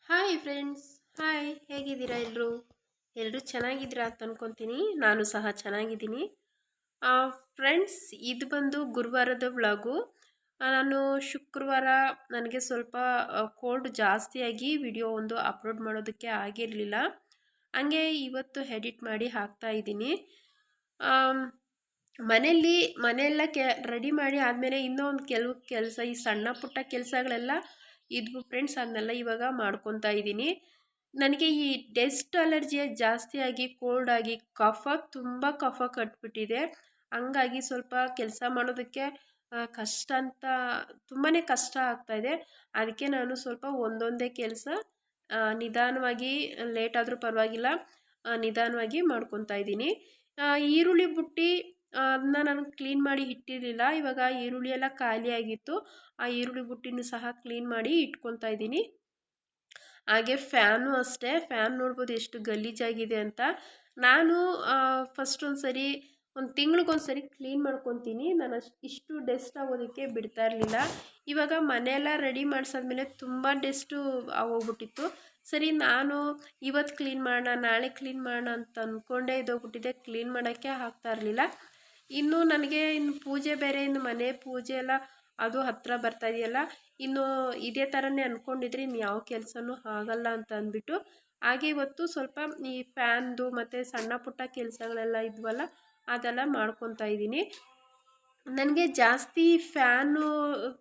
Hi friends. Hi, ಹೇಗಿದ್ದೀರಾ ಎಲ್ಲರೂ ಚೆನ್ನಾಗಿದ್ದೀರಾ ಅಂತ ಅನ್ಕೊತೀನಿ. ನಾನು ಸಹ ಚೆನ್ನಾಗಿದ್ದೀನಿ. ಫ್ರೆಂಡ್ಸ್, ಇದು ಬಂದು ಗುರುವಾರದ ವ್ಲಾಗು. ನಾನು ಶುಕ್ರವಾರ ನನಗೆ ಸ್ವಲ್ಪ ಕೋಲ್ಡ್ ಜಾಸ್ತಿಯಾಗಿ ವಿಡಿಯೋ ಒಂದು ಅಪ್ಲೋಡ್ ಮಾಡೋದಕ್ಕೆ ಆಗಿರಲಿಲ್ಲ. ಹಂಗೆ ಇವತ್ತು ಎಡಿಟ್ ಮಾಡಿ ಹಾಕ್ತಾ ಇದ್ದೀನಿ. ಮನೆಯೆಲ್ಲ ರೆಡಿ ಮಾಡಿ ಆದಮೇಲೆ ಇನ್ನೂ ಒಂದು ಕೆಲವು ಕೆಲಸ, ಈ ಸಣ್ಣ ಪುಟ್ಟ ಕೆಲಸಗಳೆಲ್ಲ ಇದ್ವು ಫ್ರೆಂಡ್ಸ್. ಅದನ್ನೆಲ್ಲ ಇವಾಗ ಮಾಡ್ಕೊತಾ ಇದ್ದೀನಿ. ನನಗೆ ಈ ಡಸ್ಟ್ ಅಲರ್ಜಿ ಜಾಸ್ತಿಯಾಗಿ ಕೋಲ್ಡ್ ಆಗಿ ತುಂಬ ಕಫ ಕಟ್ಬಿಟ್ಟಿದೆ. ಹಂಗಾಗಿ ಸ್ವಲ್ಪ ಕೆಲಸ ಮಾಡೋದಕ್ಕೆ ಕಷ್ಟ ಅಂತ ತುಂಬಾ ಕಷ್ಟ ಆಗ್ತಾಯಿದೆ. ಅದಕ್ಕೆ ನಾನು ಸ್ವಲ್ಪ ಒಂದೊಂದೇ ಕೆಲಸ ನಿಧಾನವಾಗಿ, ಲೇಟ್ ಆದರೂ ಪರವಾಗಿಲ್ಲ, ನಿಧಾನವಾಗಿ ಮಾಡ್ಕೊತಾ ಇದ್ದೀನಿ. ಈರುಳ್ಳಿ ಬುಟ್ಟಿ ಅದನ್ನ ನಾನು ಕ್ಲೀನ್ ಮಾಡಿ ಇಟ್ಟಿರಲಿಲ್ಲ. ಇವಾಗ ಈರುಳ್ಳಿ ಎಲ್ಲ ಖಾಲಿಯಾಗಿತ್ತು. ಆ ಈರುಳ್ಳಿ ಬುಟ್ಟಿನೂ ಸಹ ಕ್ಲೀನ್ ಮಾಡಿ ಇಟ್ಕೊತಾ ಇದ್ದೀನಿ. ಹಾಗೆ ಫ್ಯಾನು ಅಷ್ಟೇ, ಫ್ಯಾನ್ ನೋಡ್ಬೋದು ಎಷ್ಟು ಗಲೀಜಾಗಿದೆ ಅಂತ. ನಾನು ಫಸ್ಟ್ ಒಂದು ತಿಂಗಳಿಗೊಂದ್ಸರಿ ಕ್ಲೀನ್ ಮಾಡ್ಕೊತೀನಿ. ನಾನು ಇಷ್ಟು ಡಸ್ಟ್ ಆಗೋದಕ್ಕೆ ಬಿಡ್ತಾ ಇರಲಿಲ್ಲ. ಇವಾಗ ಮನೆಯೆಲ್ಲ ರೆಡಿ ಮಾಡಿಸಾದ್ಮೇಲೆ ತುಂಬ ಡಸ್ಟು ಆಗೋಗ್ಬಿಟ್ಟಿತ್ತು. ಸರಿ, ನಾನು ಇವತ್ತು ಕ್ಲೀನ್ ಮಾಡೋಣ, ನಾಳೆ ಕ್ಲೀನ್ ಮಾಡೋಣ ಅಂತ ಅಂದ್ಕೊಂಡೇ ಇದ್ದೋಗ್ಬಿಟ್ಟಿದ್ದೆ. ಕ್ಲೀನ್ ಮಾಡೋಕ್ಕೆ ಆಗ್ತಾ ಇರಲಿಲ್ಲ. ಇನ್ನು ನನಗೆ ಪೂಜೆ ಬೇರೆ, ಇನ್ನು ಮನೆ ಪೂಜೆ ಎಲ್ಲ ಅದು ಹತ್ತಿರ ಬರ್ತಾ ಇದೆಯಲ್ಲ. ಇನ್ನು ಇದೇ ಥರನೇ ಅಂದ್ಕೊಂಡಿದ್ರೆ ಇನ್ನು ಯಾವ ಕೆಲಸನೂ ಆಗಲ್ಲ ಅಂತ ಅಂದ್ಬಿಟ್ಟು ಹಾಗೆ ಇವತ್ತು ಸ್ವಲ್ಪ ಈ ಫ್ಯಾನ್ದು ಮತ್ತು ಸಣ್ಣ ಪುಟ್ಟ ಕೆಲಸಗಳೆಲ್ಲ ಇದ್ವಲ್ಲ, ಅದೆಲ್ಲ ಮಾಡ್ಕೊತಾ ಇದ್ದೀನಿ. ನನಗೆ ಜಾಸ್ತಿ ಫ್ಯಾನು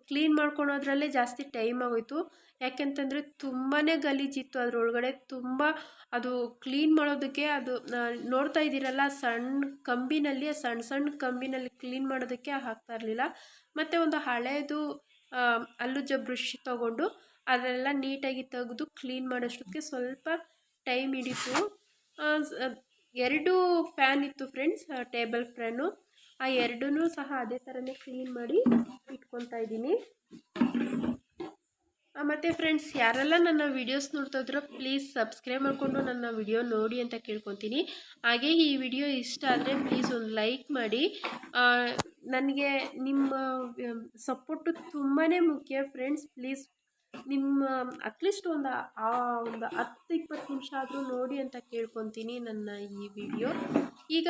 ಕ್ಲೀನ್ ಮಾಡ್ಕೊಳೋದ್ರಲ್ಲೇ ಜಾಸ್ತಿ ಟೈಮ್ ಆಗೋಯಿತು. ಯಾಕೆಂತಂದರೆ ತುಂಬಾ ಗಲೀಜಿತ್ತು ಅದರೊಳಗಡೆ. ತುಂಬ ಅದು ಕ್ಲೀನ್ ಮಾಡೋದಕ್ಕೆ, ಅದು ನೋಡ್ತಾ ಇದ್ದೀರಲ್ಲ, ಸಣ್ಣ ಸಣ್ಣ ಕಂಬಿನಲ್ಲಿ ಕ್ಲೀನ್ ಮಾಡೋದಕ್ಕೆ ಆಗ್ತಾ ಇರಲಿಲ್ಲ. ಮತ್ತು ಒಂದು ಹಳೇದು ಅಲ್ಲುಜ್ಜ ಬ್ರಷ್ ತೊಗೊಂಡು ಅದೆಲ್ಲ ನೀಟಾಗಿ ತೆಗೆದು ಕ್ಲೀನ್ ಮಾಡೋಷ್ಟಕ್ಕೆ ಸ್ವಲ್ಪ ಟೈಮ್ ಹಿಡಿತು. 2 ಫ್ಯಾನ್ ಇತ್ತು ಫ್ರೆಂಡ್ಸ್, ಟೇಬಲ್ ಫ್ಯಾನು. ಆ ಎರಡೂ ಸಹ ಅದೇ ಥರನೇ ಕ್ಲೀನ್ ಮಾಡಿ ಇಟ್ಕೊತಾ ಇದ್ದೀನಿ. ಮತ್ತು ಫ್ರೆಂಡ್ಸ್, ಯಾರೆಲ್ಲ ನನ್ನ ವೀಡಿಯೋಸ್ ನೋಡ್ತಾ ಇದ್ರೋ ಪ್ಲೀಸ್ ಸಬ್ಸ್ಕ್ರೈಬ್ ಮಾಡಿಕೊಂಡು ನನ್ನ ವಿಡಿಯೋ ನೋಡಿ ಅಂತ ಕೇಳ್ಕೊತೀನಿ. ಹಾಗೆ ಈ ವಿಡಿಯೋ ಇಷ್ಟ ಆದರೆ ಪ್ಲೀಸ್ ಒಂದು ಲೈಕ್ ಮಾಡಿ. ನನಗೆ ನಿಮ್ಮ ಸಪೋರ್ಟು ತುಂಬಾ ಮುಖ್ಯ ಫ್ರೆಂಡ್ಸ್. ಪ್ಲೀಸ್ ನಿಮ್ಮ ಅಟ್ಲೀಸ್ಟ್ ಒಂದು 10-20 ನಿಮಿಷ ಆದರೂ ನೋಡಿ ಅಂತ ಕೇಳ್ಕೊತೀನಿ ನನ್ನ ಈ ವಿಡಿಯೋ. ಈಗ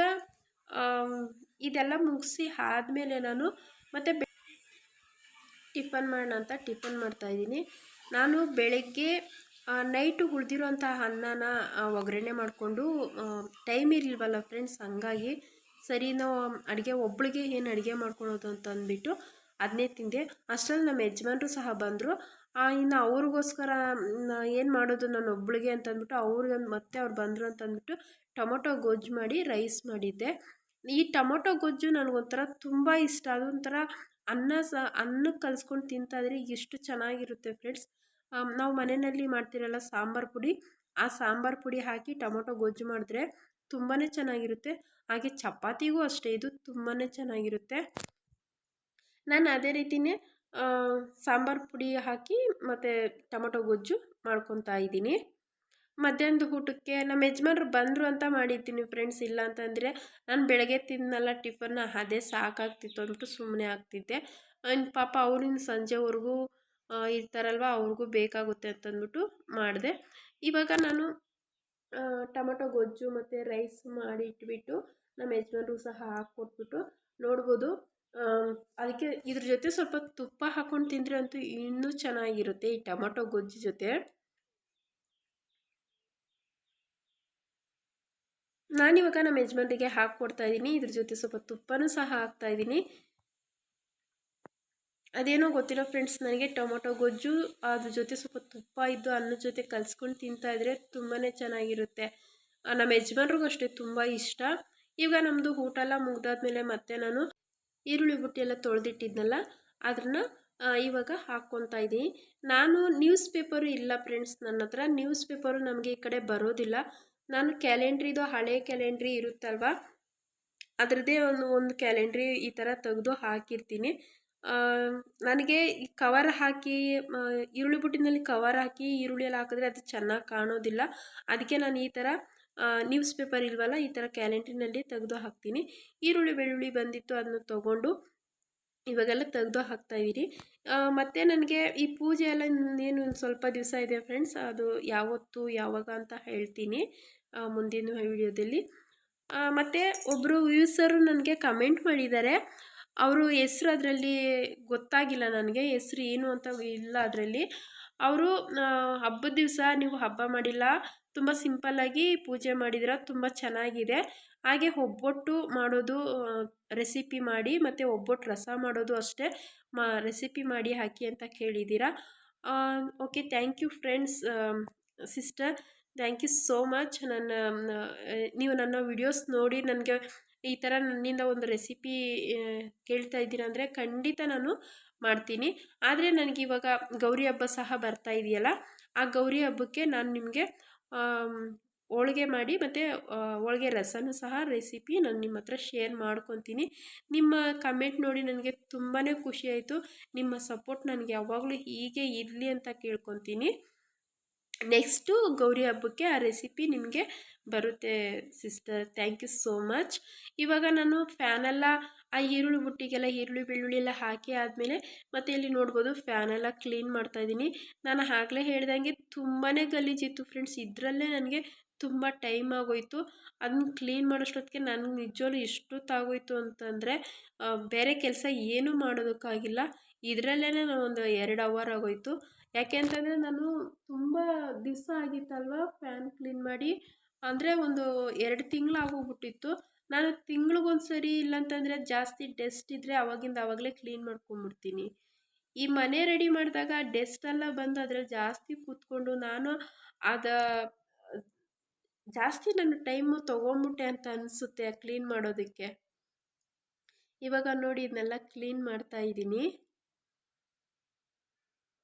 ಇದೆಲ್ಲ ಮುಗಿಸಿ ಆದಮೇಲೆ ನಾನು ಮತ್ತೆ ಟಿಫನ್ ಮಾಡೋಣ ಅಂತ ಟಿಫನ್ ಮಾಡ್ತಾಯಿದ್ದೀನಿ. ನಾನು ಬೆಳಗ್ಗೆ ನೈಟು ಉಳಿದಿರೋಂಥ ಅನ್ನನ ಒಗ್ಗರಣೆ ಮಾಡಿಕೊಂಡು ಟೈಮ್ ಇರಲಿಲ್ವಲ್ಲ ಫ್ರೆಂಡ್ಸ್, ಹಂಗಾಗಿ ಸರಿ ನಾವು ಒಬ್ಬಳಿಗೆ ಏನು ಅಡುಗೆ ಮಾಡ್ಕೊಳೋದು ಅಂತ ಅಂದ್ಬಿಟ್ಟು ಅದನ್ನೇ ತಿಂದೆ. ಅಷ್ಟರಲ್ಲಿ ನಮ್ಮ ಯಜಮಾನ್ರು ಸಹ ಬಂದರು. ಇನ್ನು ಅವ್ರಿಗೋಸ್ಕರ ಏನು ಮಾಡೋದು ನಾನು ಒಬ್ಬಳಿಗೆ ಅಂತ ಅಂದ್ಬಿಟ್ಟು ಅವ್ರು ಬಂದರು ಅಂತ ಅಂದ್ಬಿಟ್ಟು ಟೊಮೊಟೊ ಗೊಜ್ಜು ಮಾಡಿ ರೈಸ್ ಮಾಡಿದ್ದೆ. ಈ ಟೊಮೊಟೊ ಗೊಜ್ಜು ನನಗೊಂಥರ ತುಂಬ ಇಷ್ಟ. ಅದೊಂಥರ ಅನ್ನಕ್ಕೆ ಕಲಿಸ್ಕೊಂಡು ತಿಂತಾಯಿದ್ರೆ ಎಷ್ಟು ಚೆನ್ನಾಗಿರುತ್ತೆ ಫ್ರೆಂಡ್ಸ್. ನಾವು ಮನೆಯಲ್ಲಿ ಮಾಡ್ತಿರಲ್ಲ ಸಾಂಬಾರು ಪುಡಿ, ಆ ಸಾಂಬಾರು ಪುಡಿ ಹಾಕಿ ಟೊಮೊಟೊ ಗೊಜ್ಜು ಮಾಡಿದ್ರೆ ತುಂಬಾ ಚೆನ್ನಾಗಿರುತ್ತೆ. ಹಾಗೆ ಚಪಾತಿಗೂ ಅಷ್ಟೇ, ಇದು ತುಂಬಾ ಚೆನ್ನಾಗಿರುತ್ತೆ. ನಾನು ಅದೇ ರೀತಿಯೇ ಸಾಂಬಾರು ಪುಡಿ ಹಾಕಿ ಮತ್ತು ಟೊಮೊಟೊ ಗೊಜ್ಜು ಮಾಡ್ಕೊತಾ ಇದ್ದೀನಿ. ಮಧ್ಯಾಹ್ನದ ಊಟಕ್ಕೆ ನಮ್ಮ ಯಜಮಾನ್ರು ಬಂದರು ಅಂತ ಮಾಡಿದ್ದೀನಿ ಫ್ರೆಂಡ್ಸ್. ಇಲ್ಲ ಅಂತಂದರೆ ನಾನು ಬೆಳಗ್ಗೆ ತಿನ್ನಲ್ಲ ಟಿಫನ್ನ, ಅದೇ ಸಾಕಾಗ್ತಿತ್ತು ಅಂದ್ಬಿಟ್ಟು ಸುಮ್ಮನೆ ಆಗ್ತಿದ್ದೆ. ಪಾಪ ಅವ್ರಿನ್ನು ಸಂಜೆವರೆಗೂ ಇರ್ತಾರಲ್ವ, ಅವ್ರಿಗೂ ಬೇಕಾಗುತ್ತೆ ಅಂತಂದ್ಬಿಟ್ಟು ಮಾಡಿದೆ. ಇವಾಗ ನಾನು ಟೊಮೊಟೊ ಗೊಜ್ಜು ಮತ್ತು ರೈಸ್ ಮಾಡಿ ಇಟ್ಬಿಟ್ಟು ನಮ್ಮ ಯಜಮಾನ್ರಿಗೂ ಸಹ ಹಾಕ್ಕೊಟ್ಬಿಟ್ಟು ನೋಡ್ಬೋದು. ಅದಕ್ಕೆ ಇದ್ರ ಜೊತೆ ಸ್ವಲ್ಪ ತುಪ್ಪ ಹಾಕ್ಕೊಂಡು ತಿಂದರೆ ಅಂತೂ ಇನ್ನೂ ಚೆನ್ನಾಗಿರುತ್ತೆ ಈ ಟೊಮೊಟೊ ಗೊಜ್ಜು ಜೊತೆ. ನಾನಿವಾಗ ನಮ್ಮ ಯಜಮಾನ್ರಿಗೆ ಹಾಕ್ಕೊಡ್ತಾಯಿದ್ದೀನಿ. ಇದ್ರ ಜೊತೆ ಸ್ವಲ್ಪ ತುಪ್ಪನೂ ಸಹ ಹಾಕ್ತಾಯಿದ್ದೀನಿ. ಅದೇನೋ ಗೊತ್ತಿಲ್ಲ ಫ್ರೆಂಡ್ಸ್, ನನಗೆ ಟೊಮೊಟೊ ಗೊಜ್ಜು ಅದ್ರ ಜೊತೆ ಸ್ವಲ್ಪ ತುಪ್ಪ ಇದ್ದು ಅನ್ನದ ಜೊತೆ ಕಲಿಸ್ಕೊಂಡು ತಿಂತಾಯಿದ್ರೆ ತುಂಬಾ ಚೆನ್ನಾಗಿರುತ್ತೆ. ನಮ್ಮ ಯಜಮಾನ್ರಿಗೂ ಅಷ್ಟೇ ತುಂಬ ಇಷ್ಟ. ಈಗ ನಮ್ಮದು ಊಟ ಎಲ್ಲ ಮುಗ್ದಾದ್ಮೇಲೆ ಮತ್ತೆ ನಾನು ಈರುಳ್ಳಿ ಬುಟ್ಟಿ ಎಲ್ಲ ತೊಳೆದಿಟ್ಟಿದ್ನಲ್ಲ, ಅದನ್ನು ಇವಾಗ ಹಾಕ್ಕೊತಾ ಇದ್ದೀನಿ. ನಾನು ನ್ಯೂಸ್ ಪೇಪರು ಇಲ್ಲ ಫ್ರೆಂಡ್ಸ್, ನನ್ನ ಹತ್ರ ನ್ಯೂಸ್ ಪೇಪರು ನಮಗೆ ಈ ಕಡೆ ಬರೋದಿಲ್ಲ. ನಾನು ಕ್ಯಾಲೆಂಡ್ರಿದು ಹಳೆ ಕ್ಯಾಲೆಂಡ್ರಿ ಇರುತ್ತಲ್ವ, ಅದರದ್ದೇ ಒಂದು ಕ್ಯಾಲೆಂಡ್ರಿ ಈ ಥರ ತೆಗೆದು ಹಾಕಿರ್ತೀನಿ. ನನಗೆ ಈ ಕವರ್ ಹಾಕಿ ಈರುಳ್ಳಿ ಬುಟ್ಟಿನಲ್ಲಿ ಕವರ್ ಹಾಕಿ ಈರುಳ್ಳಿ ಎಲ್ಲ ಹಾಕಿದ್ರೆ ಅದು ಚೆನ್ನಾಗಿ ಕಾಣೋದಿಲ್ಲ. ಅದಕ್ಕೆ ನಾನು ಈ ಥರ ನ್ಯೂಸ್ ಪೇಪರ್ ಇಲ್ವಲ್ಲ, ಈ ಥರ ಕ್ಯಾಲೆಂಡ್ರಿನಲ್ಲಿ ತೆಗೆದು ಹಾಕ್ತೀನಿ. ಈರುಳ್ಳಿ ಬೆಳ್ಳುಳ್ಳಿ ಬಂದಿತ್ತು, ಅದನ್ನು ತೊಗೊಂಡು ಇವಾಗೆಲ್ಲ ತೆಗೆದು ಹಾಕ್ತಾಯಿದ್ದೀನಿ. ಮತ್ತು ನನಗೆ ಈ ಪೂಜೆ ಎಲ್ಲ ಇನ್ನೇನು ಒಂದು ಸ್ವಲ್ಪ ದಿವಸ ಇದೆ ಫ್ರೆಂಡ್ಸ್. ಅದು ಯಾವತ್ತು ಯಾವಾಗ ಅಂತ ಹೇಳ್ತೀನಿ ಮುಂದಿನ ವೀಡಿಯೋದಲ್ಲಿ. ಮತ್ತು ಒಬ್ಬರು ವ್ಯೂಸರು ನನಗೆ ಕಮೆಂಟ್ ಮಾಡಿದ್ದಾರೆ. ಅವರು ಹೆಸ್ರು ಅದರಲ್ಲಿ ಗೊತ್ತಾಗಿಲ್ಲ ನನಗೆ, ಹೆಸ್ರು ಏನು ಅಂತ ಇಲ್ಲ ಅದರಲ್ಲಿ. ಅವರು ಹಬ್ಬದ ದಿವಸ ನೀವು ಹಬ್ಬ ಮಾಡಿಲ್ಲ, ತುಂಬ ಸಿಂಪಲ್ಲಾಗಿ ಪೂಜೆ ಮಾಡಿದಿರ, ತುಂಬ ಚೆನ್ನಾಗಿದೆ. ಹಾಗೆ ಒಬ್ಬಟ್ಟು ಮಾಡೋದು ರೆಸಿಪಿ ಮಾಡಿ, ಮತ್ತು ಒಬ್ಬಟ್ಟು ರಸ ಮಾಡೋದು ಅಷ್ಟೇ ರೆಸಿಪಿ ಮಾಡಿ ಹಾಕಿ ಅಂತ ಕೇಳಿದ್ದೀರಾ. Okay, thank you friends. Sister, thank you so much. ನೀವು ನನ್ನ ವಿಡಿಯೋಸ್ ನೋಡಿ ನನಗೆ ಈ ಥರ ನನ್ನಿಂದ ಒಂದು ರೆಸಿಪಿ ಕೇಳ್ತಾ ಇದ್ದೀರಾ ಅಂದರೆ ಖಂಡಿತ ನಾನು ಮಾಡ್ತೀನಿ. ಆದರೆ ನನಗಿವಾಗ ಗೌರಿ ಹಬ್ಬ ಸಹ ಬರ್ತಾ ಇದೆಯಲ್ಲ, ಆ ಗೌರಿ ಹಬ್ಬಕ್ಕೆ ನಾನು ನಿಮಗೆ ಹೋಳಿಗೆ ಮಾಡಿ ಮತ್ತು ಹೋಳಿಗೆ ರಸನೂ ಸಹ ರೆಸಿಪಿ ನಾನು ನಿಮ್ಮ ಹತ್ರ ಶೇರ್ ಮಾಡ್ಕೊತೀನಿ. ನಿಮ್ಮ ಕಮೆಂಟ್ ನೋಡಿ ನನಗೆ ತುಂಬಾ ಖುಷಿಯಾಯಿತು. ನಿಮ್ಮ ಸಪೋರ್ಟ್ ನನಗೆ ಯಾವಾಗಲೂ ಹೀಗೆ ಇರಲಿ ಅಂತ ಕೇಳ್ಕೊತೀನಿ. ನೆಕ್ಸ್ಟು ಗೌರಿ ಹಬ್ಬಕ್ಕೆ ಆ ರೆಸಿಪಿ ನಿಮಗೆ ಬರುತ್ತೆ sister. Thank you so much. ಇವಾಗ ನಾನು ಫ್ಯಾನೆಲ್ಲ ಆ ಈರುಳ್ಳಿ ಬುಟ್ಟಿಗೆಲ್ಲ ಈರುಳ್ಳಿ ಬೆಳ್ಳುಳ್ಳಿ ಎಲ್ಲ ಹಾಕಿ ಆದಮೇಲೆ ಮತ್ತು ಇಲ್ಲಿ ನೋಡ್ಬೋದು ಫ್ಯಾನೆಲ್ಲ ಕ್ಲೀನ್ ಮಾಡ್ತಾಯಿದ್ದೀನಿ. ನಾನು ಆಗಲೇ ಹೇಳ್ದಂಗೆ ತುಂಬಾ ಗಲೀಜಿತ್ತು ಫ್ರೆಂಡ್ಸ್. ಇದರಲ್ಲೇ ನನಗೆ ತುಂಬ ಟೈಮ್ ಆಗೋಯಿತು. ಅದನ್ನ ಕ್ಲೀನ್ ಮಾಡೋಷ್ಟೊತ್ತಿಗೆ ನನಗೆ ನಿಜವಾಗ್ಲೂ ಎಷ್ಟೊತ್ತಾಗೋಯಿತು ಅಂತಂದರೆ ಬೇರೆ ಕೆಲಸ ಏನೂ ಮಾಡೋದಕ್ಕಾಗಿಲ್ಲ. ಇದರಲ್ಲೇ ನಾನು ಒಂದು 2 ಅವರ್ ಆಗೋಯಿತು. ಯಾಕೆ ಅಂತಂದರೆ ನಾನು ತುಂಬ ದಿವಸ ಆಗಿತ್ತಲ್ವ ಫ್ಯಾನ್ ಕ್ಲೀನ್ ಮಾಡಿ, ಅಂದರೆ ಒಂದು 2 ತಿಂಗಳು ಆಗೋಗ್ಬಿಟ್ಟಿತ್ತು. ನಾನು ತಿಂಗ್ಳಿಗೊಂದು ಸರಿ ಇಲ್ಲಾಂತಂದರೆ ಜಾಸ್ತಿ ಡಸ್ಟ್ ಇದ್ದರೆ ಅವಾಗಿಂದ ಆವಾಗಲೇ ಕ್ಲೀನ್ ಮಾಡ್ಕೊಂಬಿಡ್ತೀನಿ. ಈ ಮನೆ ರೆಡಿ ಮಾಡಿದಾಗ ಡೆಸ್ಟ್ ಎಲ್ಲ ಬಂದು ಅದ್ರಲ್ಲಿ ಜಾಸ್ತಿ ಕೂತ್ಕೊಂಡು ನಾನು ಅದ ಜಾಸ್ತಿ ನನ್ನ ಟೈಮು ತೊಗೊಂಬಿಟ್ಟೆ ಅಂತ ಅನಿಸುತ್ತೆ ಕ್ಲೀನ್ ಮಾಡೋದಕ್ಕೆ. ಇವಾಗ ನೋಡಿ ಇದನ್ನೆಲ್ಲ ಕ್ಲೀನ್ ಮಾಡ್ತಾ ಇದ್ದೀನಿ.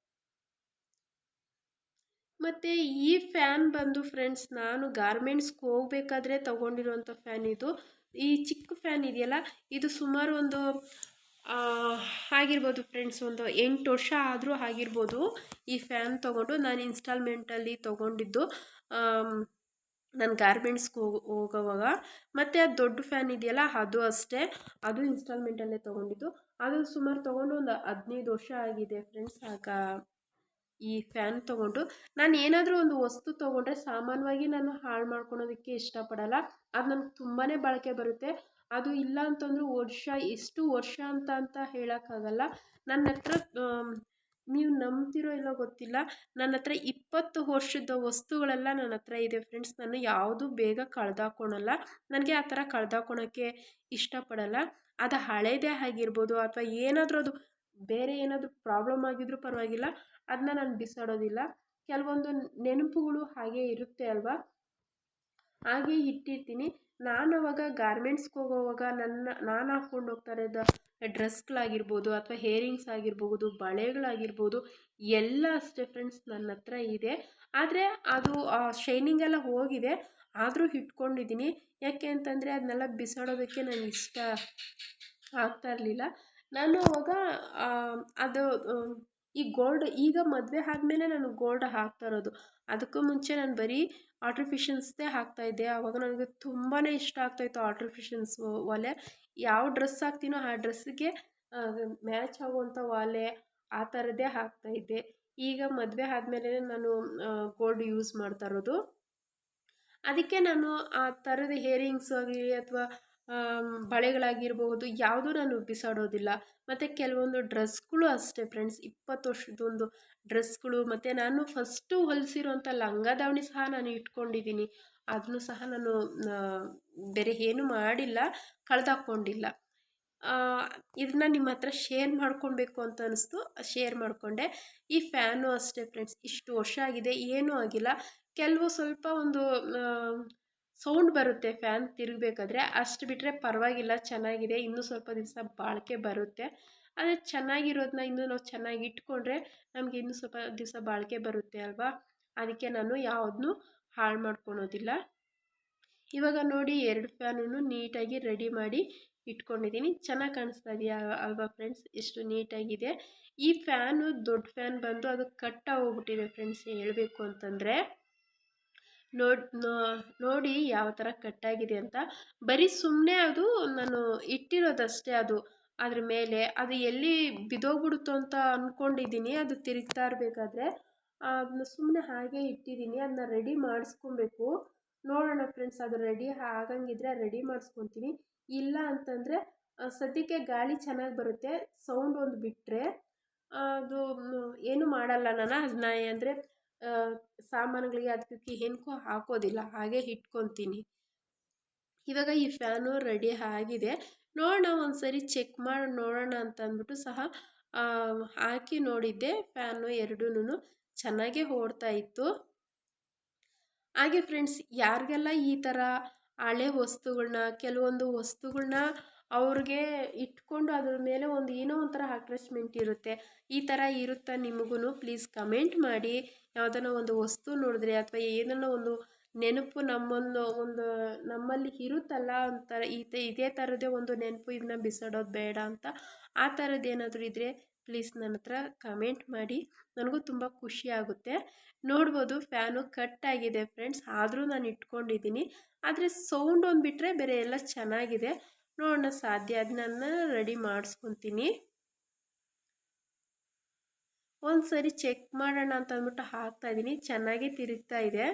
ಮತ್ತು ಈ ಫ್ಯಾನ್ ಬಂದು ಫ್ರೆಂಡ್ಸ್ ನಾನು ಗಾರ್ಮೆಂಟ್ಸ್ಗೆ ಹೋಗ್ಬೇಕಾದ್ರೆ ತೊಗೊಂಡಿರೋಂಥ ಫ್ಯಾನ್ ಇದು. ಈ ಚಿಕ್ಕ ಫ್ಯಾನ್ ಇದೆಯಲ್ಲ, ಇದು ಸುಮಾರು ಒಂದು ಆಗಿರ್ಬೋದು ಫ್ರೆಂಡ್ಸ್, ಒಂದು 8 ವರ್ಷ ಆದರೂ ಆಗಿರ್ಬೋದು ಈ ಫ್ಯಾನ್ ತೊಗೊಂಡು. ನಾನು ಇನ್ಸ್ಟಾಲ್ಮೆಂಟಲ್ಲಿ ತೊಗೊಂಡಿದ್ದು ನಾನು ಗಾರ್ಮೆಂಟ್ಸ್ಗೆ ಹೋಗೋವಾಗ. ಮತ್ತು ಅದು ದೊಡ್ಡ ಫ್ಯಾನ್ ಇದೆಯಲ್ಲ ಅದು ಅಷ್ಟೇ, ಅದು ಇನ್ಸ್ಟಾಲ್ಮೆಂಟಲ್ಲೇ ತೊಗೊಂಡಿದ್ದು. ಅದು ಸುಮಾರು ತೊಗೊಂಡು ಒಂದು 15 ವರ್ಷ ಆಗಿದೆ ಫ್ರೆಂಡ್ಸ್. ಆಗ ಈ ಫ್ಯಾನ್ ತೊಗೊಂಡು ನಾನು ಏನಾದರೂ ಒಂದು ವಸ್ತು ತೊಗೊಂಡ್ರೆ ಸಾಮಾನ್ಯವಾಗಿ ನಾನು ಹಾಳು ಮಾಡ್ಕೊಳೋದಕ್ಕೆ ಇಷ್ಟಪಡಲ್ಲ. ಅದು ನನಗೆ ತುಂಬಾ ಬಾಳಿಕೆ ಬರುತ್ತೆ. ಅದು ಇಲ್ಲ ಅಂತಂದರೂ ವರ್ಷ, ಎಷ್ಟು ವರ್ಷ ಅಂತ ಹೇಳೋಕ್ಕಾಗಲ್ಲ. ನನ್ನ ಹತ್ರ ನೀವು ನಂಬ್ತಿರೋ ಇಲ್ಲೋ ಗೊತ್ತಿಲ್ಲ, ನನ್ನ ಹತ್ರ 20 ವರ್ಷದ ವಸ್ತುಗಳೆಲ್ಲ ನನ್ನ ಹತ್ರ ಇದೆ ಫ್ರೆಂಡ್ಸ್. ನಾನು ಯಾವುದು ಬೇಗ ಕಳೆದಾಕೊಳಲ್ಲ. ನನಗೆ ಆ ಥರ ಕಳೆದಾಕೊಳಕ್ಕೆ ಇಷ್ಟಪಡಲ್ಲ. ಅದು ಹಳೇದೇ ಆಗಿರ್ಬೋದು ಅಥವಾ ಏನಾದರೂ ಅದು ಬೇರೆ ಏನಾದರೂ ಪ್ರಾಬ್ಲಮ್ ಆಗಿದ್ರೂ ಪರವಾಗಿಲ್ಲ, ಅದನ್ನ ನಾನು ಬಿಸಾಡೋದಿಲ್ಲ. ಕೆಲವೊಂದು ನೆನಪುಗಳು ಹಾಗೇ ಇರುತ್ತೆ ಅಲ್ವಾ, ಹಾಗೆ ಇಟ್ಟಿರ್ತೀನಿ. ನಾನು ಅವಾಗ ಗಾರ್ಮೆಂಟ್ಸ್ಗೆ ಹೋಗೋವಾಗ ನಾನು ಹಾಕ್ಕೊಂಡು ಹೋಗ್ತಾ ಇದ್ದ ಡ್ರೆಸ್ಗಳಾಗಿರ್ಬೋದು ಅಥವಾ ಹೇರಿಂಗ್ಸ್ ಆಗಿರ್ಬೋದು, ಬಳೆಗಳಾಗಿರ್ಬೋದು, ಎಲ್ಲ ಅಷ್ಟೇ ಫ್ರೆಂಡ್ಸ್ ನನ್ನ ಹತ್ರ ಇದೆ. ಆದರೆ ಅದು ಶೈನಿಂಗ್ ಎಲ್ಲ ಹೋಗಿದೆ, ಆದರೂ ಇಟ್ಕೊಂಡಿದ್ದೀನಿ. ಯಾಕೆ ಅಂತಂದರೆ ಅದನ್ನೆಲ್ಲ ಬಿಸಾಡೋದಕ್ಕೆ ನನಗೆ ಇಷ್ಟ ಆಗ್ತಾ ಇರಲಿಲ್ಲ. ನಾನು ಅವಾಗ ಅದು ಈ ಗೋಲ್ಡ್ ಈಗ ಮದುವೆ ಆದಮೇಲೆ ನಾನು ಗೋಲ್ಡ್ ಹಾಕ್ತಾ ಇರೋದು. ಅದಕ್ಕೂ ಮುಂಚೆ ನಾನು ಬರೀ ಆರ್ಟಿಫಿಷಿಯಲ್ಸ್ದೇ ಹಾಕ್ತಾಯಿದ್ದೆ. ಆವಾಗ ನನಗೆ ತುಂಬಾ ಇಷ್ಟ ಆಗ್ತಾಯಿತ್ತು ಆರ್ಟಿಫಿಷಿಯಲ್ಸ್ ಒಲೆ. ಯಾವ ಡ್ರೆಸ್ ಹಾಕ್ತೀನೋ ಆ ಡ್ರೆಸ್ಸಿಗೆ ಮ್ಯಾಚ್ ಆಗುವಂಥ ಒಲೆ ಆ ಥರದ್ದೇ ಹಾಕ್ತಾಯಿದ್ದೆ. ಈಗ ಮದುವೆ ಆದಮೇಲೆ ನಾನು ಗೋಲ್ಡ್ ಯೂಸ್ ಮಾಡ್ತಾ ಇರೋದು. ಅದಕ್ಕೆ ನಾನು ಆ ಥರದ ಹೇರಿಂಗ್ಸ್ ಆಗಲಿ ಅಥವಾ ಬಳೆಗಳಾಗಿರಬಹುದು ಯಾವುದೂ ನಾನು ಬಿಸಾಡೋದಿಲ್ಲ. ಮತ್ತು ಕೆಲವೊಂದು ಡ್ರೆಸ್ಗಳು ಅಷ್ಟೇ ಫ್ರೆಂಡ್ಸ್, 20 ವರ್ಷದೊಂದು ಡ್ರೆಸ್ಗಳು. ಮತ್ತು ನಾನು ಫಸ್ಟು ಹೊಲಿಸಿರೋಂಥ ಲಂಗ ದಾವಣಿ ಸಹ ನಾನು ಇಟ್ಕೊಂಡಿದ್ದೀನಿ. ಅದನ್ನು ಸಹ ನಾನು ಬೇರೆ ಏನೂ ಮಾಡಿಲ್ಲ, ಕಳೆದಾಕ್ಕೊಂಡಿಲ್ಲ. ಇದನ್ನ ನಿಮ್ಮ ಹತ್ರ ಶೇರ್ ಮಾಡ್ಕೊಳ್ಬೇಕು ಅಂತ ಅನ್ನಿಸ್ತು, ಶೇರ್ ಮಾಡಿಕೊಂಡೆ. ಈ ಫ್ಯಾನು ಅಷ್ಟೇ ಫ್ರೆಂಡ್ಸ್, ಇಷ್ಟು ವರ್ಷ ಆಗಿದೆ, ಏನೂ ಆಗಿಲ್ಲ. ಕೆಲವು ಸ್ವಲ್ಪ ಒಂದು ಸೌಂಡ್ ಬರುತ್ತೆ ಫ್ಯಾನ್ ತಿರುಗಬೇಕಾದ್ರೆ, ಅಷ್ಟು ಬಿಟ್ಟರೆ ಪರವಾಗಿಲ್ಲ, ಚೆನ್ನಾಗಿದೆ. ಇನ್ನೂ ಸ್ವಲ್ಪ ದಿವಸ ಬಾಳಿಕೆ ಬರುತ್ತೆ. ಆದರೆ ಚೆನ್ನಾಗಿರೋದನ್ನ ಇನ್ನೂ ನಾವು ಚೆನ್ನಾಗಿ ಇಟ್ಕೊಂಡ್ರೆ ನಮಗೆ ಇನ್ನೂ ಸ್ವಲ್ಪ ದಿವಸ ಬಾಳಿಕೆ ಬರುತ್ತೆ ಅಲ್ವಾ. ಅದಕ್ಕೆ ನಾನು ಯಾವುದನ್ನೂ ಹಾಳು ಮಾಡ್ಕೊಳೋದಿಲ್ಲ. ಇವಾಗ ನೋಡಿ 2 ಫ್ಯಾನನ್ನು ನೀಟಾಗಿ ರೆಡಿ ಮಾಡಿ ಇಟ್ಕೊಂಡಿದ್ದೀನಿ. ಚೆನ್ನಾಗಿ ಕಾಣಿಸ್ತಾ ಇದೆಯಾ ಅಲ್ವಾ ಫ್ರೆಂಡ್ಸ್, ಎಷ್ಟು ನೀಟಾಗಿದೆ. ಈ ಫ್ಯಾನು ದೊಡ್ಡ ಫ್ಯಾನ್ ಬಂದು ಅದು ಕಟ್ಟಾಗೋಗ್ಬಿಟ್ಟಿದೆ ಫ್ರೆಂಡ್ಸ್, ಹೇಳಬೇಕು ಅಂತಂದರೆ. ನೋಡಿ ಯಾವ ಥರ ಕಟ್ಟಾಗಿದೆ ಅಂತ. ಬರೀ ಸುಮ್ಮನೆ ಅದು ನಾನು ಇಟ್ಟಿರೋದಷ್ಟೇ. ಅದು ಅದ್ರ ಮೇಲೆ ಅದು ಎಲ್ಲಿ ಬಿದ್ದೋಗ್ಬಿಡುತ್ತೋ ಅಂತ ಅಂದ್ಕೊಂಡಿದ್ದೀನಿ. ಅದು ತಿರುಗ್ತಾ ಇರಬೇಕಾದ್ರೆ ಅದನ್ನ ಸುಮ್ಮನೆ ಹಾಗೆ ಇಟ್ಟಿದ್ದೀನಿ. ಅದನ್ನ ರೆಡಿ ಮಾಡಿಸ್ಕೊಬೇಕು. ನೋಡೋಣ ಫ್ರೆಂಡ್ಸ್, ಅದು ರೆಡಿ ಆಗಂಗಿದ್ರೆ ರೆಡಿ ಮಾಡಿಸ್ಕೊತೀನಿ. ಇಲ್ಲ ಅಂತಂದರೆ ಸದ್ಯಕ್ಕೆ ಗಾಳಿ ಚೆನ್ನಾಗಿ ಬರುತ್ತೆ, ಸೌಂಡ್ ಒಂದು ಬಿಟ್ಟರೆ ಅದು ಏನು ಮಾಡಲ್ಲ. ನಾನು ಅದನ್ನ ಅಂದರೆ ಸಾಮಾನುಗಳಿಗೆ ಅದಕ್ಕೆ ಏನಕ್ಕೂ ಹಾಕೋದಿಲ್ಲ, ಹಾಗೆ ಇಟ್ಕೊತೀನಿ. ಇವಾಗ ಈ ಫ್ಯಾನು ರೆಡಿ ಆಗಿದೆ. ನೋಡೋಣ ಒಂದು ಸರಿ ಚೆಕ್ ಮಾಡಿ ನೋಡೋಣ ಅಂತ ಅಂದ್ಬಿಟ್ಟು ಸಹ ಹಾಕಿ ನೋಡಿದ್ದೆ. ಫ್ಯಾನು ಎರಡೂ ಚೆನ್ನಾಗೇ ಓಡ್ತಾ ಇತ್ತು. ಹಾಗೆ ಫ್ರೆಂಡ್ಸ್, ಯಾರಿಗೆಲ್ಲ ಈ ಥರ ಹಳೆ ವಸ್ತುಗಳನ್ನ, ಕೆಲವೊಂದು ವಸ್ತುಗಳನ್ನ ಅವ್ರಿಗೆ ಇಟ್ಕೊಂಡು ಅದ್ರ ಮೇಲೆ ಒಂದು ಏನೋ ಒಂಥರ ಅಟ್ಯಾಚ್ಮೆಂಟ್ ಇರುತ್ತೆ. ಈ ಥರ ಇರುತ್ತಾ ನಿಮಗೂ? ಪ್ಲೀಸ್ ಕಮೆಂಟ್ ಮಾಡಿ. ಯಾವುದನ್ನ ಒಂದು ವಸ್ತು ನೋಡಿದ್ರೆ ಅಥವಾ ಏನನ್ನೋ ಒಂದು ನೆನಪು ಒಂದು ನಮ್ಮಲ್ಲಿ ಇರುತ್ತಲ್ಲ ಒಂಥರ ಇದೇ ಥರದ್ದೇ ಒಂದು ನೆನಪು, ಇದನ್ನ ಬಿಸಾಡೋದು ಬೇಡ ಅಂತ, ಆ ಥರದ್ದು ಏನಾದರೂ ಇದ್ದರೆ ಪ್ಲೀಸ್ ನನ್ನ ಹತ್ರ ಕಮೆಂಟ್ ಮಾಡಿ. ನನಗೂ ತುಂಬ ಖುಷಿ ಆಗುತ್ತೆ. ನೋಡ್ಬೋದು ಫ್ಯಾನು ಕಟ್ ಆಗಿದೆ ಫ್ರೆಂಡ್ಸ್, ಆದರೂ ನಾನು ಇಟ್ಕೊಂಡಿದ್ದೀನಿ. ಆದರೆ ಸೌಂಡ್ ಒಂದು ಬಿಟ್ಟರೆ ಬೇರೆ ಎಲ್ಲ ಚೆನ್ನಾಗಿದೆ. ನೋಡೋಣ, ಸಾಧ್ಯ ಅದು ನಾನು ರೆಡಿ ಮಾಡಿಸ್ಕೊತೀನಿ. ಒಂದು ಸರಿ ಚೆಕ್ ಮಾಡೋಣ ಅಂತ ಅಂದ್ಬಿಟ್ಟು ಹಾಕ್ತಾಯಿದ್ದೀನಿ. ಚೆನ್ನಾಗಿ ತಿರುಗ್ತಾ ಇದೆ.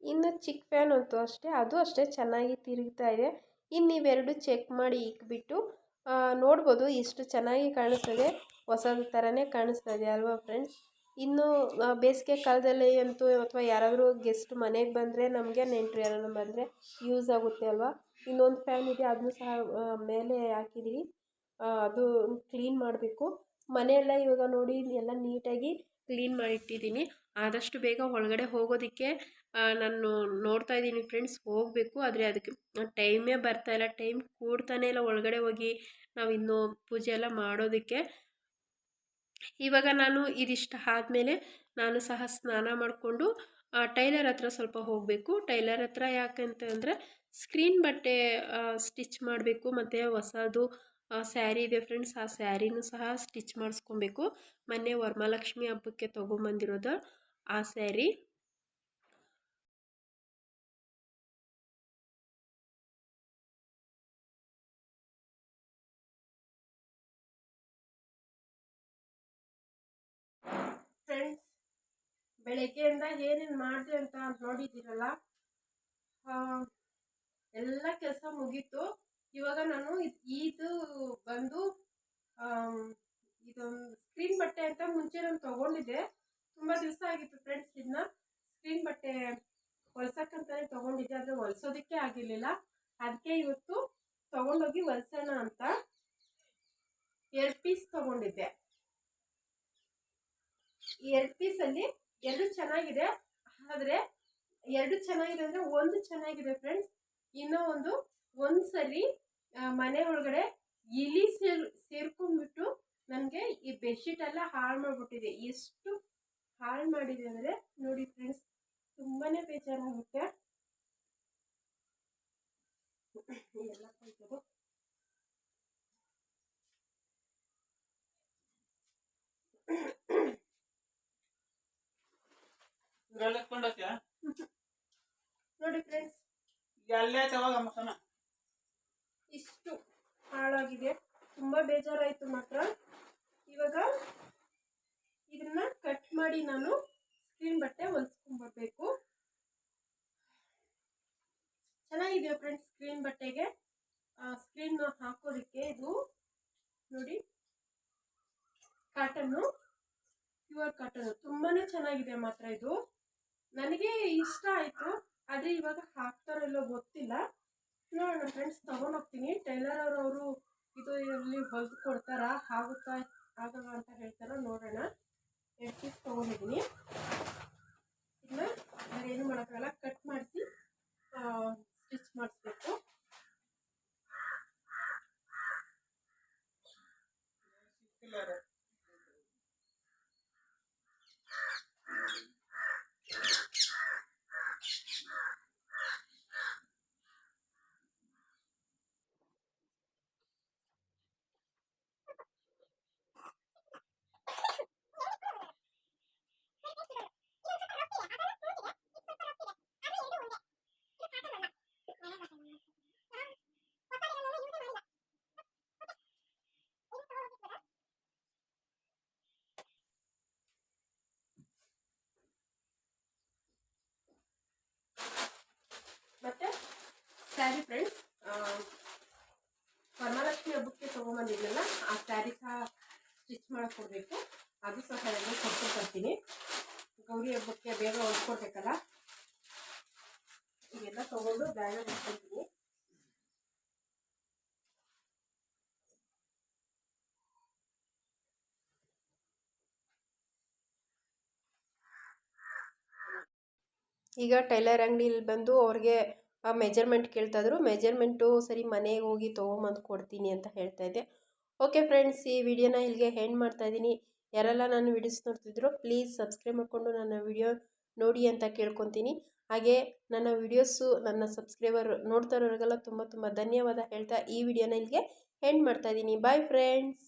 ಇನ್ನು ಚಿಕ್ಕ ಫ್ಯಾನ್ ಅಂತೂ ಅಷ್ಟೇ, ಅದು ಅಷ್ಟೇ ಚೆನ್ನಾಗಿ ತಿರುಗ್ತಾ ಇದೆ. ಇನ್ನು ಇವೆರಡು ಚೆಕ್ ಮಾಡಿ ಇಕ್ಬಿಟ್ಟು ನೋಡ್ಬೋದು ಎಷ್ಟು ಚೆನ್ನಾಗಿ ಕಾಣಿಸ್ತದೆ. ಹೊಸದ ಥರನೇ ಕಾಣಿಸ್ತಾ ಇದೆ ಅಲ್ವಾ ಫ್ರೆಂಡ್ಸ್? ಇನ್ನು ಬೇಸಿಗೆ ಕಾಲದಲ್ಲಿ ಅಂತೂ ಅಥವಾ ಯಾರಾದರೂ ಗೆಸ್ಟ್ ಮನೆಗೆ ಬಂದರೆ, ನಮಗೆ ನೆಂಟರು ಯಾರಾದ್ರು ಬಂದರೆ ಯೂಸ್ ಆಗುತ್ತೆ ಅಲ್ವಾ? ಇನ್ನೊಂದು ಫ್ಯಾನ್ ಇದೆ, ಅದನ್ನು ಸಹ ಮೇಲೆ ಹಾಕಿದ್ದೀವಿ. ಅದು ಕ್ಲೀನ್ ಮಾಡಬೇಕು. ಮನೆಯೆಲ್ಲ ಇವಾಗ ನೋಡಿ ಎಲ್ಲ ನೀಟಾಗಿ ಕ್ಲೀನ್ ಮಾಡಿಟ್ಟಿದ್ದೀನಿ. ಆದಷ್ಟು ಬೇಗ ಒಳಗಡೆ ಹೋಗೋದಕ್ಕೆ ನಾನು ನೋಡ್ತಾ ಇದ್ದೀನಿ ಫ್ರೆಂಡ್ಸ್, ಹೋಗಬೇಕು. ಆದರೆ ಅದಕ್ಕೆ ಟೈಮೇ ಬರ್ತಾಯಿಲ್ಲ, ಟೈಮ್ ಕೂಡ್ತಾನೆ ಇಲ್ಲ ಒಳಗಡೆ ಹೋಗಿ ನಾವು ಇನ್ನೂ ಪೂಜೆ ಎಲ್ಲ ಮಾಡೋದಕ್ಕೆ. ಇವಾಗ ನಾನು ಇದಿಷ್ಟು ಆದಮೇಲೆ ನಾನು ಸಹ ಸ್ನಾನ ಮಾಡಿಕೊಂಡು ಟೈಲರ್ ಹತ್ರ ಸ್ವಲ್ಪ ಹೋಗಬೇಕು. ಟೈಲರ್ ಹತ್ರ ಯಾಕಂತಂದರೆ ಸ್ಕ್ರೀನ್ ಬಟ್ಟೆ ಸ್ಟಿಚ್ ಮಾಡಬೇಕು, ಮತ್ತು ಹೊಸದು ಸ್ಯಾರಿ ಇದೆ ಫ್ರೆಂಡ್ಸ್, ಆ ಸ್ಯಾರಿನೂ ಸಹ ಸ್ಟಿಚ್ ಮಾಡಿಸ್ಕೊಬೇಕು. ಮೊನ್ನೆ ವರಮಹಾಲಕ್ಷ್ಮಿ ಹಬ್ಬಕ್ಕೆ ತೊಗೊಂಬಂದಿರೋದು ಆ ಸ್ಯಾರಿ. ಫ್ರೆಂಡ್ಸ್, ಬೆಳಗ್ಗೆಯಿಂದ ಏನೇನು ಮಾಡಿದೆ ಅಂತ ನೋಡಿದ್ದೀರಲ್ಲ. ಎಲ್ಲ ಕೆಲಸ ಮುಗೀತು. ಇವಾಗ ನಾನು ಇದು ಬಂದು ಇದೊಂದು ಸ್ಕ್ರೀನ್ ಬಟ್ಟೆ ಅಂತ ಮುಂಚೆ ನಾನು ತೊಗೊಂಡಿದ್ದೆ. ತುಂಬ ದಿವಸ ಆಗಿತ್ತು ಫ್ರೆಂಡ್ಸ್, ಇದನ್ನ ಸ್ಕ್ರೀನ್ ಬಟ್ಟೆ ಹೊಲ್ಸಕ್ಕಂತಾನೆ ತೊಗೊಂಡಿದ್ದೆ. ಆದರೆ ಹೊಲ್ಸೋದಕ್ಕೆ ಆಗಿರಲಿಲ್ಲ. ಅದಕ್ಕೆ ಇವತ್ತು ತೊಗೊಂಡೋಗಿ ಹೊಲ್ಸೋಣ ಅಂತ 2 ಪೀಸ್ ತೊಗೊಂಡಿದ್ದೆ. 2 ಪೀಸಲ್ಲಿ 2 ಚೆನ್ನಾಗಿದೆ. ಆದರೆ 2 ಚೆನ್ನಾಗಿದೆ ಅಂದರೆ ಒಂದು ಚೆನ್ನಾಗಿದೆ ಫ್ರೆಂಡ್ಸ್. ಇನ್ನೂ ಒಂದು ಸರಿ ಮನೆ ಒಳಗಡೆ ಇಲಿ ಸೇರ್ಕೊಂಡ್ಬಿಟ್ಟು ನನಗೆ ಈ ಬೆಡ್ಶೀಟ್ ಎಲ್ಲ ಹಾಳು ಮಾಡಿಬಿಟ್ಟಿದೆ. ಎಷ್ಟು ಹಾಳು ಮಾಡಿದೆ ಅಂದರೆ ನೋಡಿ ಫ್ರೆಂಡ್ಸ್, ತುಂಬಾ ಬೇಜಾರಾಗುತ್ತೆ. ಎಲ್ಲ ಕಳ್ಸೋದು ನೋಡಿ ಫ್ರೆಂಡ್ಸ್, ಇಷ್ಟು ಹಾಳಾಗಿದೆ. ತುಂಬ ಬೇಜಾರಾಯಿತು ಮಾತ್ರ. ಇವಾಗ ಇದನ್ನ ಕಟ್ ಮಾಡಿ ನಾನು ಸ್ಕ್ರೀನ್ ಬಟ್ಟೆ ಹೊಲ್ಸ್ಕೊಂಡ್ಬರ್ಬೇಕು. ಚೆನ್ನಾಗಿದೆ ಫ್ರೆಂಡ್ಸ್, ಸ್ಕ್ರೀನ್ ಬಟ್ಟೆಗೆ ಸ್ಕ್ರೀನ್ ಹಾಕೋದಕ್ಕೆ. ಇದು ನೋಡಿ, ಕಾಟನ್ನು, ಪ್ಯೂರ್ ಕಾಟನ್ನು, ತುಂಬಾ ಚೆನ್ನಾಗಿದೆ ಮಾತ್ರ. ಇದು ನನಗೆ ಇಷ್ಟ ಆಯಿತು. ಆದರೆ ಇವಾಗ ಹಾಕ್ತಾರಲ್ಲೋ ಗೊತ್ತಿಲ್ಲ. ನೋಡೋಣ ಫ್ರೆಂಡ್ಸ್, ತೊಗೊಂಡೋಗ್ತೀನಿ. ಟೈಲರ್ ಅವರು ಇದು ಇಲ್ಲಿ ಹೊಲ್ದು ಕೊಡ್ತಾರಾ, ಆಗುತ್ತಾ ಆಗಲ್ಲ ಅಂತ ಹೇಳ್ತಾರ, ನೋಡೋಣ. 2 ಪೀಸ್ ತೊಗೊಂಡಿದ್ದೀನಿ. ಇದನ್ನ ಏನು ಮಾಡೋಕ್ಕಾಗಲ್ಲ, ಕಟ್ ಮಾಡಿಸಿ ಸ್ಟಿಚ್ ಮಾಡಿಸ್ಬೇಕು. ಸ್ಯಾರಿ ಫ್ರೆಂಡ್ಸ್ ವರಮಹಾಲಕ್ಷ್ಮಿ ಹಬ್ಬಕ್ಕೆ ತೊಗೊಂಬಂದಿದ್ನಲ್ಲ ಆ ಸ್ಯಾರಿ ಸಹ ಸ್ಟಿಚ್ ಮಾಡಕ್ಕೆ ಕೊಡಬೇಕು. ಅದು ಸಹ ಎಲ್ಲ ಕೊಟ್ಟು ಬರ್ತೀನಿ. ಗೌರಿ ಹಬ್ಬಕ್ಕೆ ಬೇಗ ಹೊಲ್ಕೊಡ್ಬೇಕಲ್ಲ, ಇದೆಲ್ಲ ತೊಗೊಂಡು ಬ್ಯಾಗ್ ಇಟ್ಕೊಳ್ತೀನಿ. ಈಗ ಟೈಲರ್ ಅಂಗಡಿಲಿ ಬಂದು ಅವ್ರಿಗೆ ಆ ಮೆಜರ್ಮೆಂಟ್ ಕೇಳ್ತಾಯಿದ್ರು. ಮೆಜರ್ಮೆಂಟು ಸರಿ ಮನೆಗೆ ಹೋಗಿ ತೊಗೊಂಬಂದು ಕೊಡ್ತೀನಿ ಅಂತ ಹೇಳ್ತಾ ಇದ್ದೆ. ಓಕೆ ಫ್ರೆಂಡ್ಸ್, ಈ ವಿಡಿಯೋನ ಇಲ್ಲಿಗೆ ಎಂಡ್ ಮಾಡ್ತಾಯಿದ್ದೀನಿ. ಯಾರೆಲ್ಲ ನಾನು ವಿಡಿಯೋಸ್ ನೋಡ್ತಿದ್ರು ಪ್ಲೀಸ್ ಸಬ್ಸ್ಕ್ರೈಬ್ ಮಾಡಿಕೊಂಡು ನನ್ನ ವಿಡಿಯೋ ನೋಡಿ ಅಂತ ಕೇಳ್ಕೊತೀನಿ. ಹಾಗೆ ನನ್ನ ವಿಡಿಯೋಸು ನನ್ನ ಸಬ್ಸ್ಕ್ರೈಬರ್ ನೋಡ್ತಾ ಇರೋರಿಗೆಲ್ಲ ತುಂಬ ಧನ್ಯವಾದ ಹೇಳ್ತಾ ಈ ವಿಡಿಯೋನ ಇಲ್ಲಿಗೆ ಎಂಡ್ ಮಾಡ್ತಾಯಿದ್ದೀನಿ. Bye friends.